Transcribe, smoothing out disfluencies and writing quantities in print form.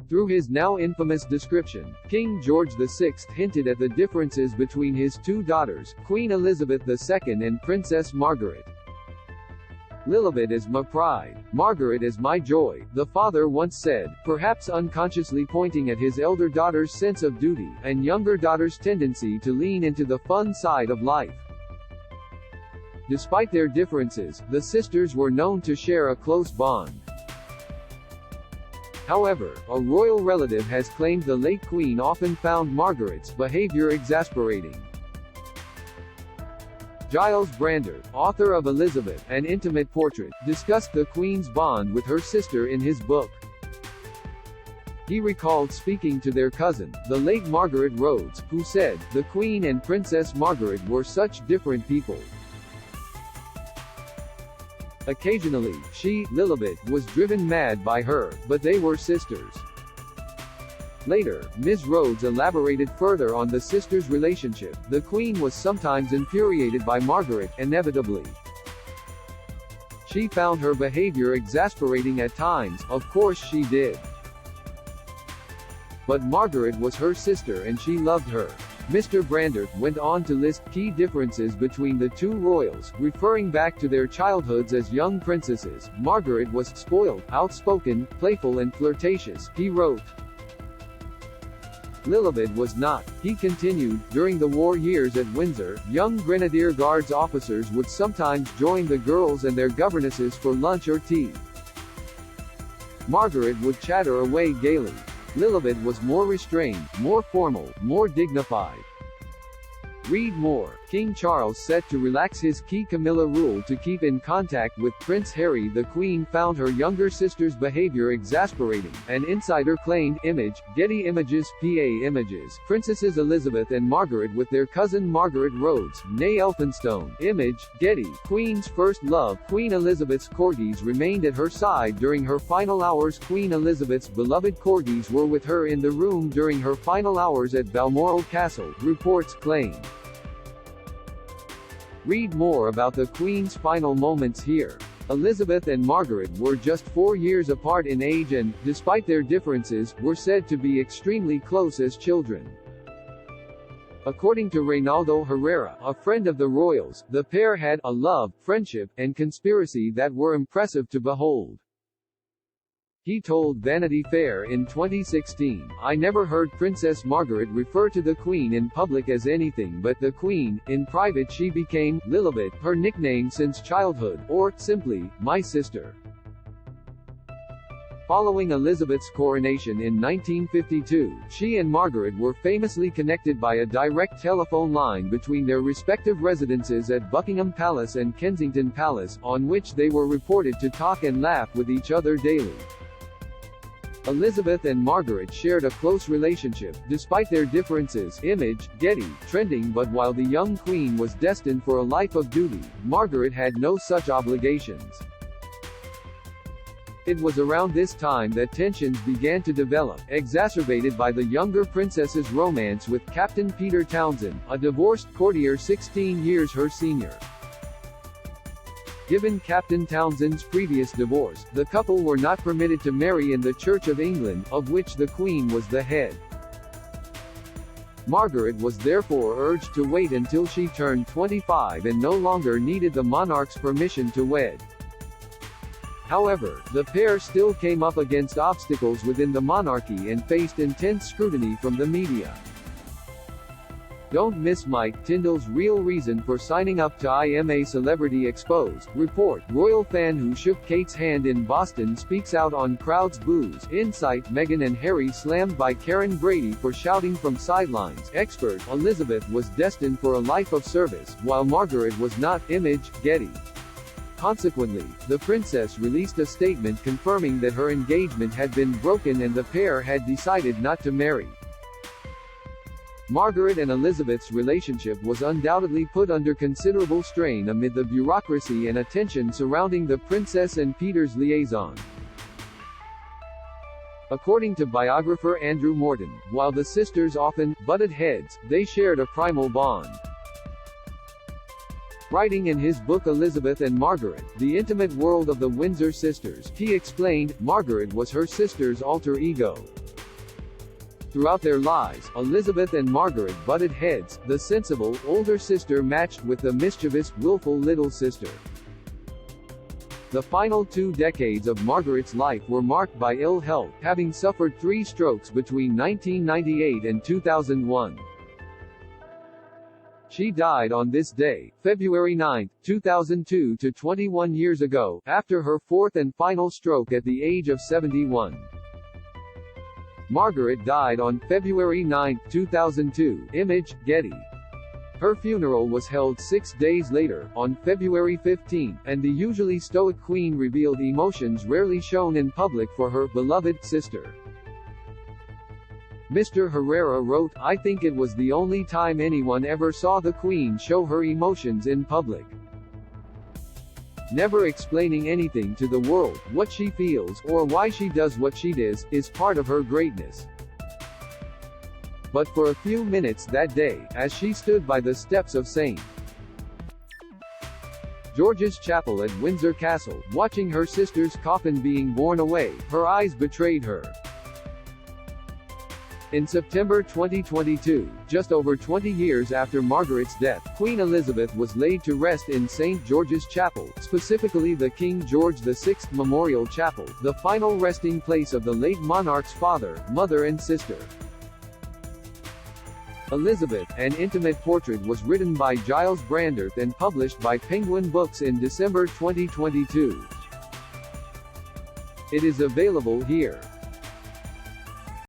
Through his now infamous description, King George VI hinted at the differences between his two daughters, Queen Elizabeth II and Princess Margaret. "Lilibet is my pride. Margaret is my joy," the father once said, perhaps unconsciously pointing at his elder daughter's sense of duty, and younger daughter's tendency to lean into the fun side of life. Despite their differences, the sisters were known to share a close bond. However, a royal relative has claimed the late Queen often found Margaret's behaviour exasperating. Giles Brander, author of Elizabeth, An Intimate Portrait, discussed the Queen's bond with her sister in his book. He recalled speaking to their cousin, the late Margaret Rhodes, who said, "The Queen and Princess Margaret were such different people. Occasionally, she, Lilibet, was driven mad by her, but they were sisters." Later, Ms. Rhodes elaborated further on the sisters' relationship. "The Queen was sometimes infuriated by Margaret, inevitably. She found her behavior exasperating at times, of course she did. But Margaret was her sister and she loved her." Mr. Brander went on to list key differences between the two royals, referring back to their childhoods as young princesses. "Margaret was spoiled, outspoken, playful and flirtatious," he wrote. "Lilibet was not," he continued. "During the war years at Windsor, young Grenadier Guards officers would sometimes join the girls and their governesses for lunch or tea. Margaret would chatter away gaily. Lilibet was more restrained, more formal, more dignified." Read more. King Charles set to relax his key Camilla rule to keep in contact with Prince Harry. The Queen found her younger sister's behavior exasperating, an insider claimed. Image, Getty Images, PA Images. Princesses Elizabeth and Margaret with their cousin Margaret Rhodes, née Elphinstone. Image, Getty. Queen's first love. Queen Elizabeth's corgis remained at her side during her final hours. Queen Elizabeth's beloved corgis were with her in the room during her final hours at Balmoral Castle, reports claim. Read more about the Queen's final moments here. Elizabeth and Margaret were just 4 years apart in age and, despite their differences, were said to be extremely close as children. According to Reynaldo Herrera, a friend of the royals, the pair had a love, friendship, and conspiracy that were impressive to behold. He told Vanity Fair in 2016, "I never heard Princess Margaret refer to the Queen in public as anything but the Queen. In private she became Lilibet, her nickname since childhood, or, simply, my sister." Following Elizabeth's coronation in 1952, she and Margaret were famously connected by a direct telephone line between their respective residences at Buckingham Palace and Kensington Palace, on which they were reported to talk and laugh with each other daily. Elizabeth and Margaret shared a close relationship, despite their differences. Image, Getty, trending. But while the young Queen was destined for a life of duty, Margaret had no such obligations. It was around this time that tensions began to develop, exacerbated by the younger princess's romance with Captain Peter Townsend, a divorced courtier 16 years her senior. Given Captain Townsend's previous divorce, the couple were not permitted to marry in the Church of England, of which the Queen was the head. Margaret was therefore urged to wait until she turned 25 and no longer needed the monarch's permission to wed. However, the pair still came up against obstacles within the monarchy and faced intense scrutiny from the media. Don't miss Mike Tyndall's real reason for signing up to IMA Celebrity Exposed. Report, royal fan who shook Kate's hand in Boston speaks out on crowd's boos. Insight, Meghan and Harry slammed by Karen Brady for shouting from sidelines. Expert, Elizabeth was destined for a life of service, while Margaret was not. Image, Getty. Consequently, the princess released a statement confirming that her engagement had been broken and the pair had decided not to marry. Margaret and Elizabeth's relationship was undoubtedly put under considerable strain amid the bureaucracy and attention surrounding the princess and Peter's liaison. According to biographer Andrew Morton, while the sisters often butted heads, they shared a primal bond. Writing in his book Elizabeth and Margaret, The Intimate World of the Windsor Sisters, he explained, Margaret was her sister's alter ego. Throughout their lives, Elizabeth and Margaret butted heads, the sensible, older sister matched with the mischievous, willful little sister. The final 2 decades of Margaret's life were marked by ill health, having suffered 3 strokes between 1998 and 2001. She died on this day, February 9, 2002, 21 years ago, after her 4th and final stroke at the age of 71. Margaret died on February 9, 2002. Image, Getty. Her funeral was held 6 days later, on February 15, and the usually stoic queen revealed emotions rarely shown in public for her beloved sister. Mr. Herrera wrote, "I think it was the only time anyone ever saw the Queen show her emotions in public. Never explaining anything to the world, what she feels, or why she does what she does, is part of her greatness." But for a few minutes that day, as she stood by the steps of St. George's Chapel at Windsor Castle, watching her sister's coffin being borne away, her eyes betrayed her. In September 2022, just over 20 years after Margaret's death, Queen Elizabeth was laid to rest in St. George's Chapel, specifically the King George VI Memorial Chapel, the final resting place of the late monarch's father, mother and sister. Elizabeth, an intimate portrait, was written by Giles Brandreth and published by Penguin Books in December 2022. It is available here.